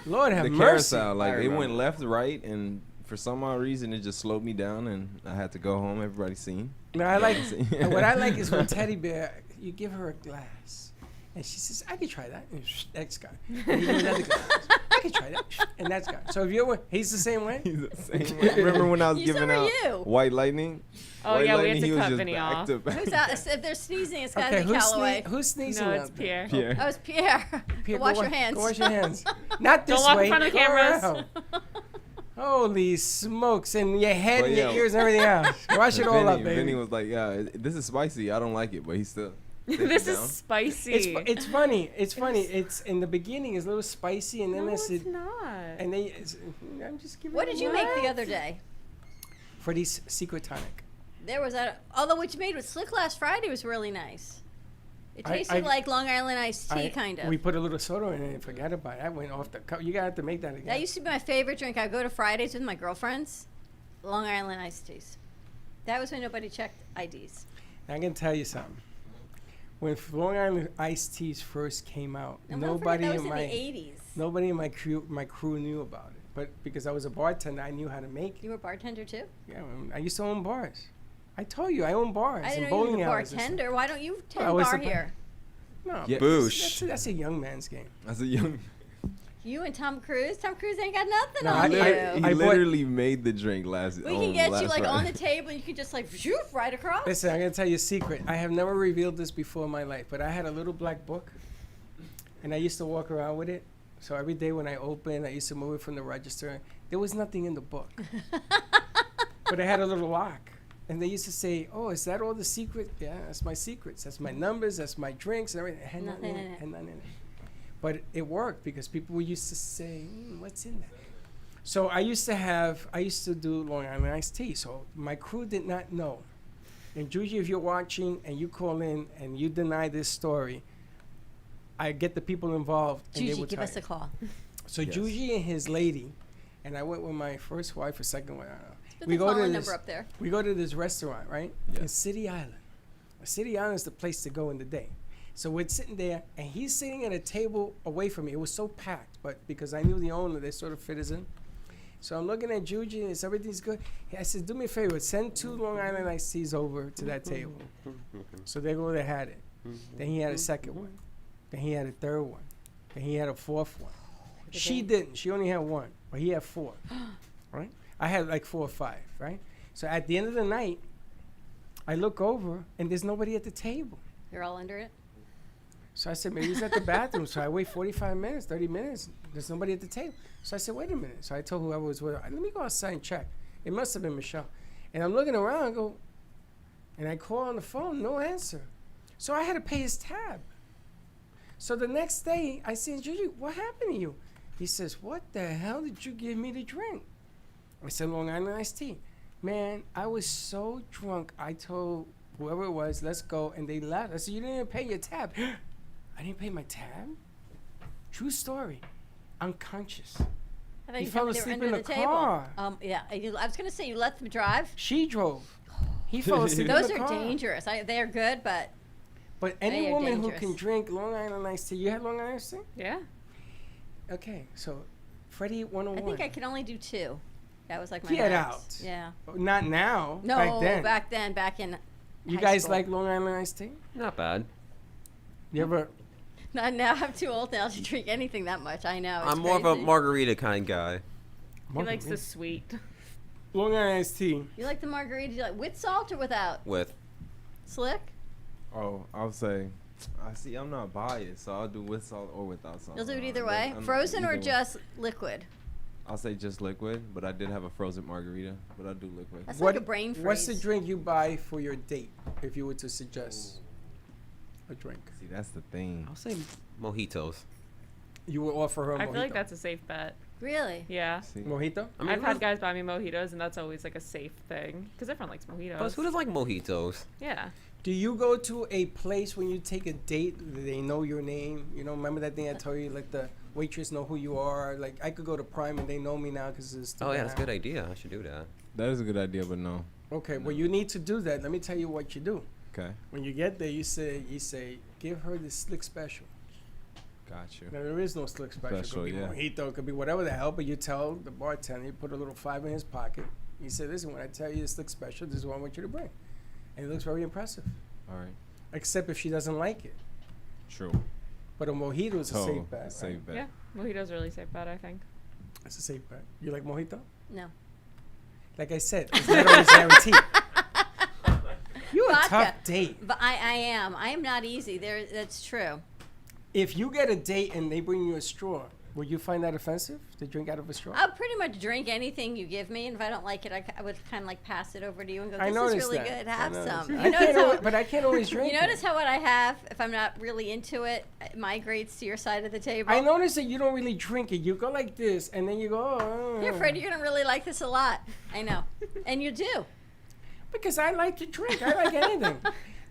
Lord have the mercy. carousel, like I it remember. went left, right, and for some odd reason it just slowed me down, and I had to go home. Everybody seen. No, I like, See? and what I like is when Teddy Bear, you give her a glass, and she says, I could try that. And that's gone. And you give another glass. I could try that. And that's gone. So if you're, he's the same way? He's the same way. Remember when I was So giving are out you. White Lightning? Oh, White yeah, we had Lightning, to he was cut just Vinny back off. to back. Who's that? If they're sneezing, it's got to Okay, be Callaway. who's sneezing No, out it's there? Pierre. Pierre. Oh, it's Pierre. Pierre, Go wash wa- your hands. Go wash your hands. Not this Don't walk way. in front of the Go cameras. around. Holy smokes. And your head But and your yeah. ears and everything else. Wash it all up, baby. Vinny was like, yeah, this is spicy. I don't like it, but he still. takes This it is down. spicy. It's funny. It's funny. It's in the beginning. It's a little spicy, and then no, it's it's not. and then I'm just giving. What it did a you look. make the other day? Freddy's Secret Tonic. There was that. Although what you made with Slick last Friday was really nice. It tasted like Long Island iced tea, kind of. We put a little soda in it and forgot about it. I went off the cup. You got to make that again. That used to be my favorite drink. I go to Fridays with my girlfriends. Long Island iced teas. That was when nobody checked IDs. I can tell you something. When Long Island iced teas first came out, And don't forget, that was in the 80s. nobody in my crew knew about it. But because I was a bartender, I knew how to make it. You were a bartender too? Yeah, I used to own bars. I told you, I own bars I and didn't know you bowling were a alleys and stuff. bartender. Why don't you tend I was bar a here? No, Yeah. Boosh. that's a young man's game. As a young, You and Tom Cruise? Tom Cruise ain't got nothing No, on I- you. he I bought- literally made the drink last. We can get you last like on Friday. the table and you can just like shoot right across. Listen, I'm gonna tell you a secret. I have never revealed this before in my life, but I had a little black book, and I used to walk around with it. So every day when I opened, I used to move it from the register. There was nothing in the book, but it had a little lock. And they used to say, "Oh, is that all the secret?" Yeah, that's my secrets. That's my numbers. That's my drinks and everything. It had nothing in it. Had nothing in it. But it worked because people used to say, "What's in that?" So I used to do Long Island iced tea. So my crew did not know. And Juji, if you're watching and you call in and you deny this story, I get the people involved and they will Juji, give tell us you. a call. So Yes. Juji and his lady, and I went with my first wife or second wife, I don't know. Put We the go to call-in this- number up there. We go to this restaurant, right? Yeah. In City Island. City Island is the place to go in the day. So we're sitting there, and he's sitting at a table away from me. It was so packed, but because I knew the owner, they sort of fit us in. So I'm looking at Juji, and everything's good. I said, do me a favor, send 2 Long Island iced teas over to that table. So they go, they had it. Then he had a second one. Then he had a third one. Then he had a fourth one. She didn't. She only had 1, but he had 4. Right? I had like 4 or 5, right? So at the end of the night, I look over, and there's nobody at the table. You're all under it? So I said, maybe he's at the bathroom. So I wait 45 minutes, 30 minutes. There's nobody at the table. So I said, wait a minute. So I told whoever was with her, let me go outside and check. It must have been Michelle. And I'm looking around, and I call on the phone, no answer. So I had to pay his tab. So the next day, I said, Juju, what happened to you? He says, what the hell did you give me to drink? I said, Long Island iced tea. Man, I was so drunk, I told whoever it was, let's go, and they left. I said, you didn't even pay your tab. I didn't pay my tab? True story. Unconscious. I thought He you fell told me they were asleep under in the the table. car. Yeah, I was going to say you let them drive. She drove. He fell asleep in Those the are car. dangerous. They're good, but But any They are woman who dangerous. can drink Long Island iced tea, you had Long Island iced tea? Yeah. Okay, so Freddie I 101. think I could only do 2. That was like my Get max. out. Yeah. Not now. No, back then. back in You high guys school. like Long Island iced tea? Not bad. You ever? Not now. I'm too old now to drink anything that much. I know. It's I'm more of a crazy. margarita kind of guy. He likes the sweet. Long Island iced tea. You like the margarita? You like with salt or without? With Slick? Oh, I'll say. I see. I'm not biased, so I'll do with salt or without salt. You'll do it Uh, either I'm way. not- Frozen either or way. just liquid? I'll say just liquid, but I did have a frozen margarita, but I do liquid. That's like a brain freeze. What's the drink you buy for your date if you were to suggest a drink? See, that's the thing. I'll say mojitos. You would offer her a I mojito. feel like that's a safe bet. Really? Yeah. See, Mojito? I mean, I've had guys buy me mojitos, and that's always like a safe thing because everyone likes mojitos. Plus, who doesn't like mojitos? Yeah. Do you go to a place when you take a date, they know your name? You know, remember that thing I told you, like the waitress know who you are? Like, I could go to Prime and they know me now because it's... Oh yeah, that's a good idea. I should do that. that is a good idea, but no. Okay, well, you need to do that. Let me tell you what you do. Okay, When you get there, you say, give her the slick special. got you. Now, there is no slick special. Special, It could be yeah. mojito, it could be whatever the hell, but you tell the bartender, you put a little 5 in his pocket. You say, listen, when I tell you the slick special, this is what I want you to bring. And it looks very impressive. All right, Except if she doesn't like it. true. But a mojito is a So, safe bet. safe Right? bet. Yeah. Mojito's a really safe bet, I think. It's a safe bet. You like mojito? No. Like I said, it's not always guaranteed. You a Vodka. tough date. But I am. I am not easy. That's true. If you get a date and they bring you a straw, would you find that offensive to drink out of a straw? I'll pretty much drink anything you give me, and if I don't like it, I would kind of like pass it over to you and go, I "This is noticed really that. good. I Have noticed. some." I You notice can't how, always, but I can't always drink. you it. notice how what I have, if I'm not really into it, migrates to your side of the table. I noticed that you don't really drink it. You go like this, and then you go. Oh, You're afraid you're gonna really like this a lot. I know, and you do. Because I like to drink. I like anything.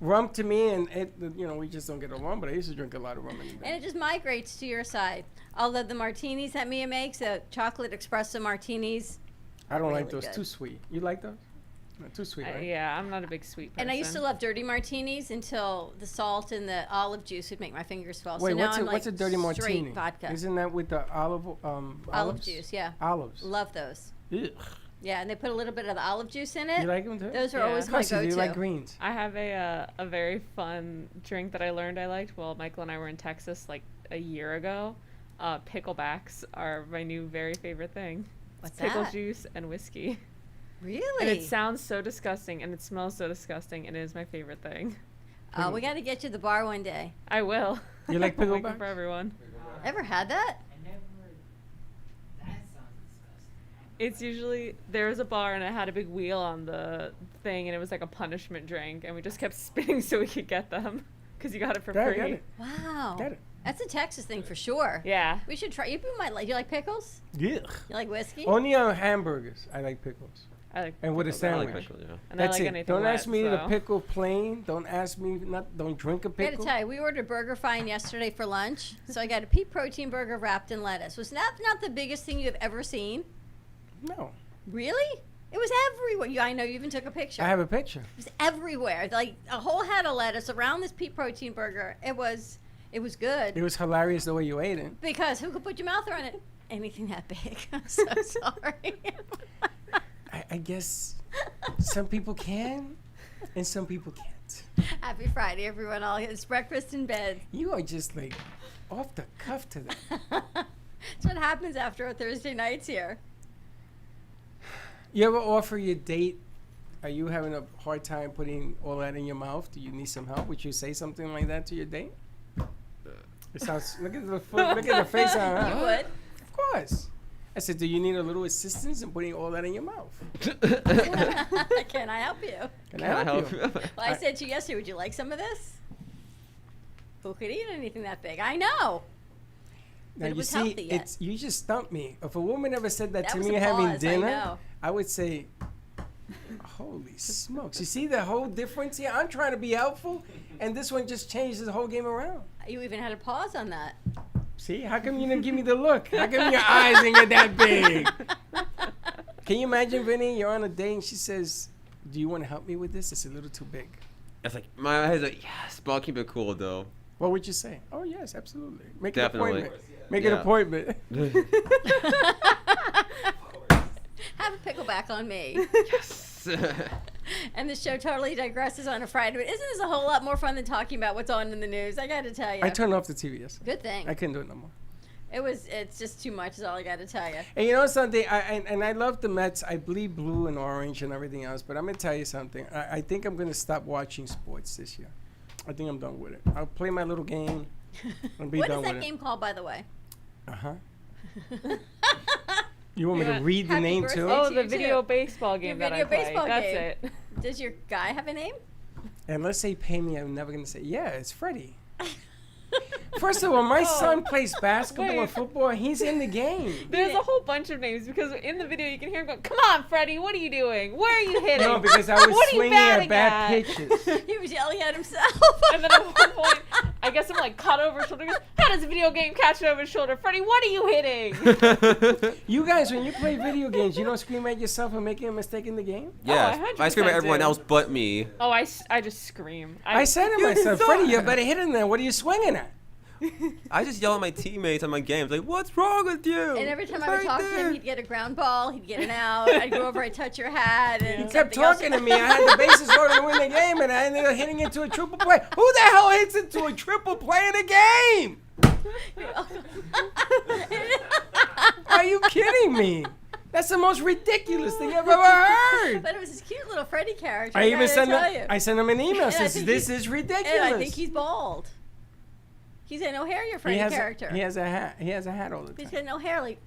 rum to me, and we just don't get along. But I used to drink a lot of rum in the day. And it just migrates to your side. Although the martinis that Mia makes, the chocolate espresso martinis, I don't like really those. good. Too sweet. You like those? Not too sweet, right? Yeah, I'm not a big sweet person. and I used to love dirty martinis until the salt and the olive juice would make my fingers swell. Wait, so now what's I'm a dirty straight martini? vodka. Isn't that with the olive Olive juice, yeah. Olives. Love those. Ugh. Yeah, and they put a little bit of the olive juice in it. You like them too? Those are Yeah. always Of my course you do. go-to. You like greens. I have a very fun drink that I learned I liked while Michael and I were in Texas like a year ago. Picklebacks are my new very favorite thing. What's Pickle that? juice and whiskey. Really? And it sounds so disgusting and it smells so disgusting and it is my favorite thing. Oh, we got to get you to the bar one day. I will. You like I'm waiting picklebacks? for everyone. Ever had that? It's usually there was a bar and it had a big wheel on the thing and it was like a punishment drink and we just kept spinning so we could get them because you got it for Get free. it. Wow. Get it. That's a Texas thing for sure. Yeah. We should try. You might like. You like pickles? Yeah. You like whiskey? Only on hamburgers, I like pickles. I like And with a pickles. I sandwich. like pickle, yeah. And That's I like it. anything Don't wet, ask me so. to pickle plain. Don't ask me don't drink a I gotta pickle. tell you, we ordered Burger Fine yesterday for lunch. So I got a pea protein burger wrapped in lettuce. Was that not the biggest thing you've ever seen? No. Really? It was everywhere. I know you even took a picture. I have a picture. It was everywhere. Like a whole head of lettuce around this pea protein burger. It was good. It was hilarious the way you ate it. Because who could put your mouth around it? Anything that big. I'm so sorry. I guess some people can and some people can't. Happy Friday, everyone. It's breakfast in bed. You are just like off the cuff to that. That's what happens after a Thursday nights here. You ever offer your date? Are you having a hard time putting all that in your mouth? Do you need some help? Would you say something like that to your date? It sounds. Look at the face on her. You would. Of course. I said, do you need a little assistance in putting all that in your mouth? Can I help you? Can I help you? Well, I said to you yesterday, would you like some of this? Who could eat anything that big? I know. Now But it you was see, healthy yet. it's you just stumped me. If a woman ever said that, That to was me a having pause, I dinner, know. I would say, "Holy smokes!" You see the whole difference here. I'm trying to be helpful, and this one just changed the whole game around. You even had a pause on that. See, how come you didn't give me the look? How come your eyes ain't get that big? Can you imagine, Vinny? You're on a date and she says, "Do you want to help me with this? It's a little too big." It's like my head's like, yes, but I'll keep it cool though. What would you say? Oh yes, absolutely. Make Definitely. an appointment. Make an Yeah. appointment. Have a pickleback on me. Yes. And the show totally digresses on a Friday. But isn't this a whole lot more fun than talking about what's on in the news? I got to tell you. I turned off the TV yesterday. Good thing. I couldn't do it no more. It's just too much is all I got to tell you. And you know something? I love the Mets. I bleed blue and orange and everything else. But I'm gonna tell you something. I think I'm gonna stop watching sports this year. I think I'm done with it. I'll play my little game and be What done is that with game called, by the way? it. You want me to Yeah. read the Happy name birthday too? Oh, to the you, video too. baseball game Your that I video play. baseball That's game. it. Does your guy have a name? Unless they pay me, I'm never gonna say. Yeah, it's Freddie. First of all, my son plays basketball and Wait. football. He's in the game. There's a whole bunch of names because in the video you can hear him go, "Come on, Freddie, what are you doing? Where are you hitting?" No, because I was What are you swinging at batting bad at?" pitches. He was yelling at himself. And then at one point, I guess I'm like caught over his shoulder. He goes, "How does a video game catch over his shoulder? Freddie, what are you hitting?" You guys, when you play video games, you don't scream at yourself for making a mistake in the game? Yeah, I scream at 100% everyone do. else but me. Oh, I just scream. I said to myself, Freddie, you're better hitting than what are you swinging at? I just yell at my teammates on my games like, "What's wrong with you?" And every time It's I would right talk to there." him, he'd get a ground ball, he'd get an out. I'd go over, I'd touch your hat, and He kept something else. talking to me. I had the bases loaded to win the game, and I ended up hitting into a triple play. Who the hell hits into a triple play in a game? Are you kidding me? That's the most ridiculous thing I've ever heard. But it was this cute little Freddy character. I even gotta sent tell him. you. I sent him an email. And I Says think this he- is ridiculous. And I think he's bald. He's got no hair, your Freddy character. He has a hat. He has a hat all the He's time. got no hair, like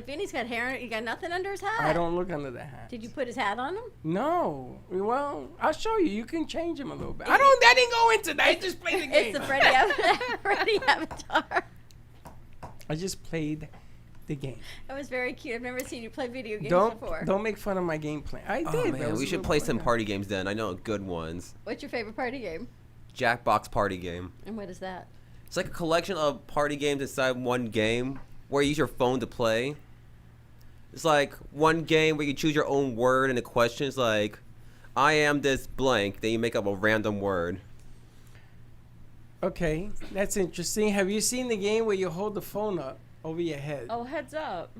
Vinny's got hair. He got nothing under his hat. I don't look under the hat. Did you put his hat on him? No. Well, I'll show you. You can change him a little bit. I didn't go into that. I just played the game. It's the Freddy Freddy avatar. I just played the game. That was very cute. I've never seen you play video games Don't before. don't make fun of my game plan. I Oh did. but it man, was we a should little play fun, some yeah. party games then. I know good ones. What's your favorite party game? Jackbox party game. And what is that? It's like a collection of party games inside one game where you use your phone to play. It's like one game where you choose your own word and the question is like, I am this blank. Then you make up a random word. Okay, that's interesting. Have you seen the game where you hold the phone up over your head? Oh, heads up.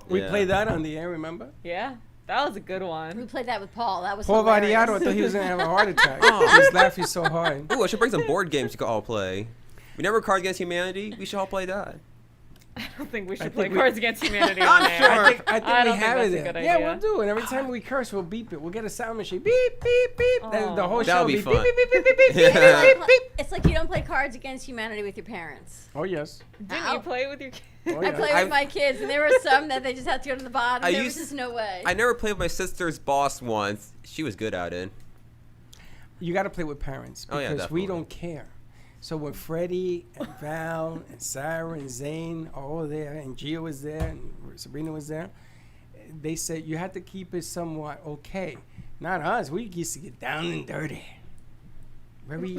We Yeah. played that on the air, remember? Yeah, that was a good We one. played that with Paul. That was Paul hilarious. Vadiato thought he was going to have a heart attack. He was laughing so hard. Ooh, I should bring some board games you could all play. We never Cards Against Humanity. We should all play that. I don't think we should think play we- Cards Against Humanity on air. sure. I think I we don't have think it that's a there. good Yeah, idea. we'll do it. Every time we curse, we'll beep it. We'll get a sound machine. Beep, beep, beep. The whole Oh. show That'll will be be fun. beep, beep, beep, beep, beep, beep, Yeah. beep, beep, beep. It's like you don't play Cards Against Humanity with your parents. Oh, yes. Didn't Ow. you play it with your kids? Oh, I yeah. play with I've- my kids, and there were some that they just had to go to the bottom. I There was used- just no way. I never played with my sister's boss once. She was good at it. You got to play with parents Oh, because yeah, we definitely. don't care. So when Freddie and Val and Sarah and Zane are all there, and Gia was there, and Sabrina was there, they said you had to keep it somewhat okay. Not us. We used to get down and dirty. Very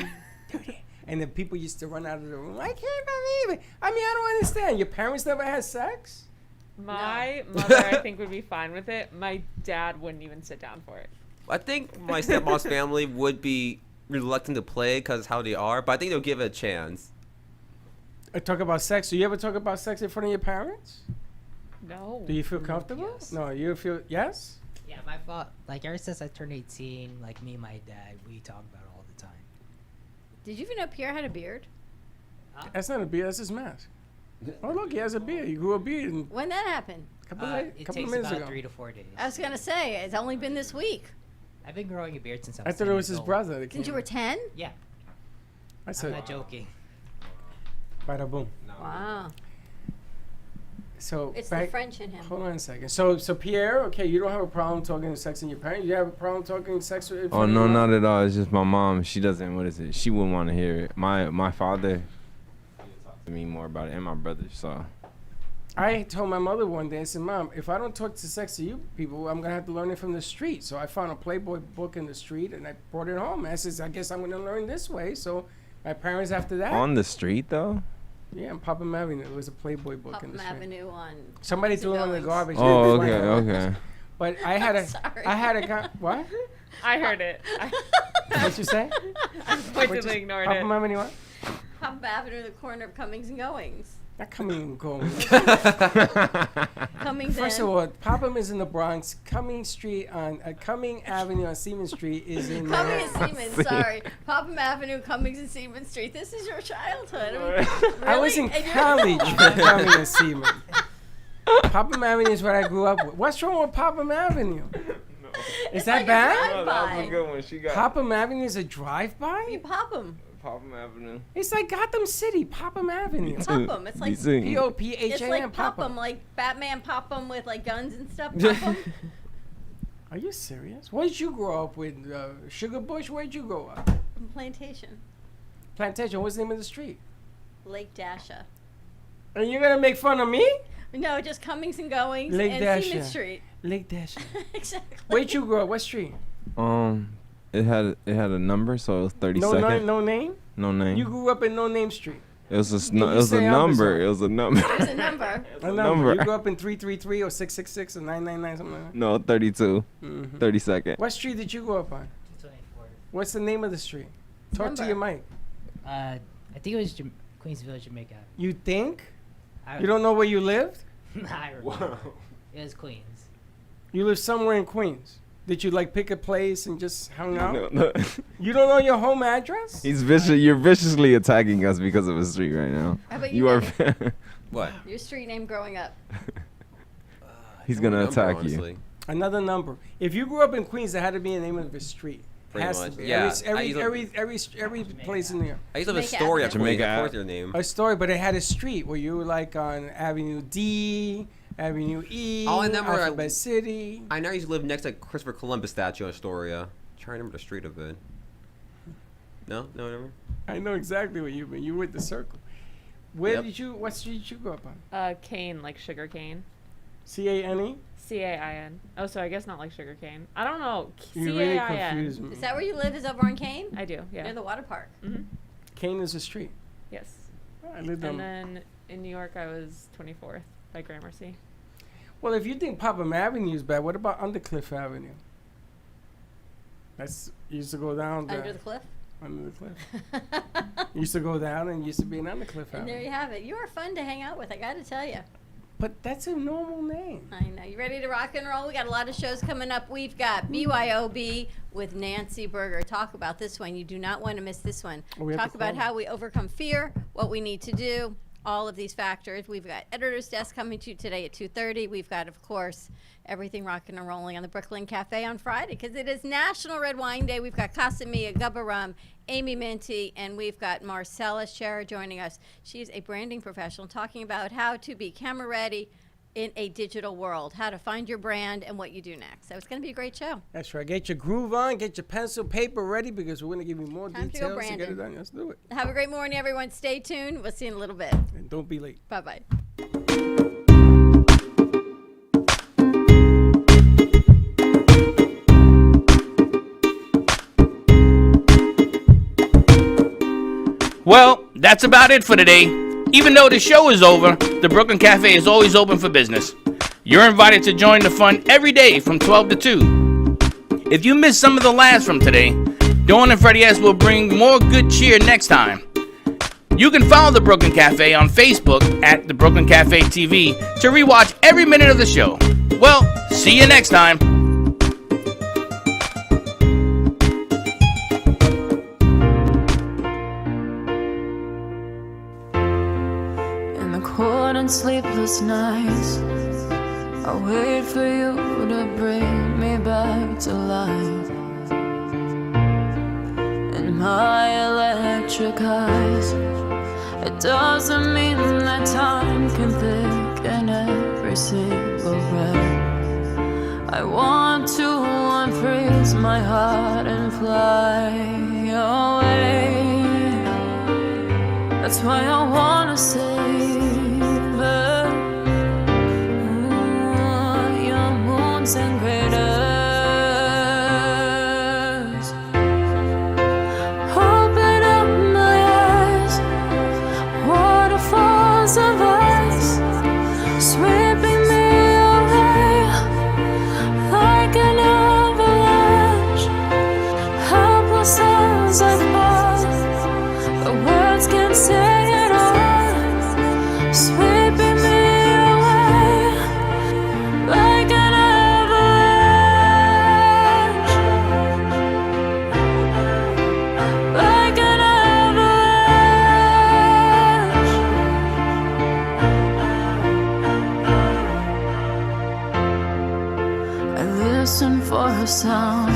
dirty. And then people used to run out of the room. I can't believe it. I mean, I don't understand. Your parents never had sex? My mother, I think, would be fine with it. My dad wouldn't even sit down for it. I think my stepmom's family would be reluctant to play because how they are, but I think they'll give it a chance. Talk about sex. Do you ever talk about sex in front of your parents? No. Do you feel comfortable? Yes. No, you feel, yes? Yeah, my fault. Like ever since I turned 18, like me and my dad, we talk about it all the time. Did you even know Pierre had a beard? That's not a beard. That's his mask. Oh, look, he has a beard. He grew a beard a When that happened? couple, It couple takes of minutes about ago. 3 to 4 days. I was gonna say it's only been this week. I've been growing a beard since I I was thought 10 it was years his old. brother. That Since you came. were 10? Yeah, I I'm said, not joking. bada boom. Wow. So It's the back, French in him. hold on a second. So Pierre, okay, you don't have a problem talking sex in your parents. You have a problem talking sex with? Oh no, not at all. It's just my mom. She doesn't. What is it? She wouldn't want to hear it. My father. Talk to me more about it, and my brother. So. I told my mother one day. I said, "Mom, if I don't talk to sex to you people, I'm gonna have to learn it from the street." So I found a Playboy book in the street, and I brought it home. And I says, "I guess I'm gonna learn this way." So my parents, after that, On the street though. yeah, in Popham Avenue, there was a Playboy book in Popham the street. Avenue on. Somebody Comings threw it and on the Goings. garbage. Oh, It was okay, fine. okay. But I had a, Sorry. I had a, what? I heard it. What'd you say? I completely ignored it. Popham Avenue, what? Popham Avenue, the corner of Cummings and Goings. Not coming and going. Cummings First and of all, Popham is in the Bronx. Cumming Street on Cumming Avenue on Seaman Street is in. Cummings and Seaman, sorry. Popham Avenue, Cummings and Seaman Street. This is your childhood. I mean, I was really? in And you're- college for Cumming and Seaman. Popham Avenue is what I grew up with. What's wrong with Popham Avenue? Is It's that like a bad? drive-by. one. She got Popham Avenue is a You drive-by? pop 'em. Popham Avenue. It's like Gotham City, Popham Avenue. Pop 'em. It's like You see? P-O-P-H-A-M, it's like pop 'em, Popham. like Batman pop 'em with like guns and stuff. Pop 'em. Are you serious? Where did you grow up with? Sugar Bush? Where'd you grow up? Plantation, Plantation. What's the name of the street? Lake Dasha. And you're gonna make fun of me? No, just Cummings and Goings Lake and Seaman Dasha. Street. Lake Dasha. Exactly. Where'd you grow up? What street? It had a number, so it was 32nd. No name? No name. You grew up in No Name Street. It was a you it was a say I'm number. bizarre? It was a number. There's a number. A number. number. You grew up in 333 or 666 or 999, something like that? No, 32. Mhm. 32nd. What street did you grow up on? 224. What's the name of the street? Talk to Number. your mic. I think it was Queensville, Jamaica. You think? I, You don't know where you lived? I remember. It was Queens. You live somewhere in Queens. Did you like pick a place and just hung out? No, no. You don't know your home address? He's vicious. You're viciously attacking us because of a street right now. How about You are. What? Your street name growing up. He's gonna Number, attack honestly. Another number. If you grew up in Queens, there had to be a name of a street. Pretty Has much, to be. yeah. Every place in there. I used to have a Jamaica story at Avenue. Queens. Jamaica Of course, their name. A story, but it had a street where you were like on Avenue D, Avenue E, All I remember, Alphabet City. I know I used to live next to Christopher Columbus statue in Astoria. Trying to remember the street of it. No, never. I know exactly what you mean. You were with the circle. Where Yep. did you? What street did you grow up on? Cane, like sugar cane. C-A-N-E. C-A-I-N. Oh, so I guess not like sugar cane. I don't know. You really C-A-I-N. confuse me. Is that where you live? Is over on Kane? I do, yeah. Near the water park. Mm-hmm. Kane is a street. Yes. I lived And on. then in New York, I was 24th by Gramercy. Well, if you think Popham Avenue is bad, what about Undercliff Avenue? That's used to go down Under the cliff. Under the cliff. Used to go down and used to be an Undercliff And there Avenue. you have it. You are fun to hang out with, I got to tell you. But that's a normal name. I know. You ready to rock and roll? We got a lot of shows coming up. We've got BYOB with Nancy Berger. Talk about this one. You do not want to miss this one. Oh, we have to Talk about call how we overcome fear, what we need to do, all of these factors. We've got Editor's Desk coming to you today at 2:30. We've got, of course, everything rocking and rolling on the Brooklyn Cafe on Friday because it is National Red Wine Day. We've got Casamia, Gubba Rum, Amy Minty, and we've got Marcella Scherer joining us. She's a branding professional talking about how to be camera ready in a digital world, how to find your brand and what you do next. So it's going to be a great show. That's right. Get your groove on. Get your pencil, paper ready because we're going to give you more Time to go, details to get it Brandon. done. Let's do it. Have a great morning, everyone. Stay tuned. We'll see you in a little bit. And don't be late. Bye-bye. Well, that's about it for today. Even though the show is over, the Brooklyn Cafe is always open for business. You're invited to join the fun every day from 12 to 2. If you missed some of the laughs from today, Dawn and Freddie S will bring more good cheer next time. You can follow the Brooklyn Cafe on Facebook at the Brooklyn Cafe TV to rewatch every minute of the show. Well, see you next time. In the cold and sleepless nights, I wait for you to bring me back to life. In my electric eyes, it doesn't mean that time can thicken every single breath. I want to unfreeze my heart and fly away. That's why I wanna save it. Your moons and craters. Open up my eyes, waterfalls of ice, sweeping me away like an avalanche. Helpless as I fall, the words can't say it all, sweeping me away like an avalanche, like an avalanche. I listen for a sound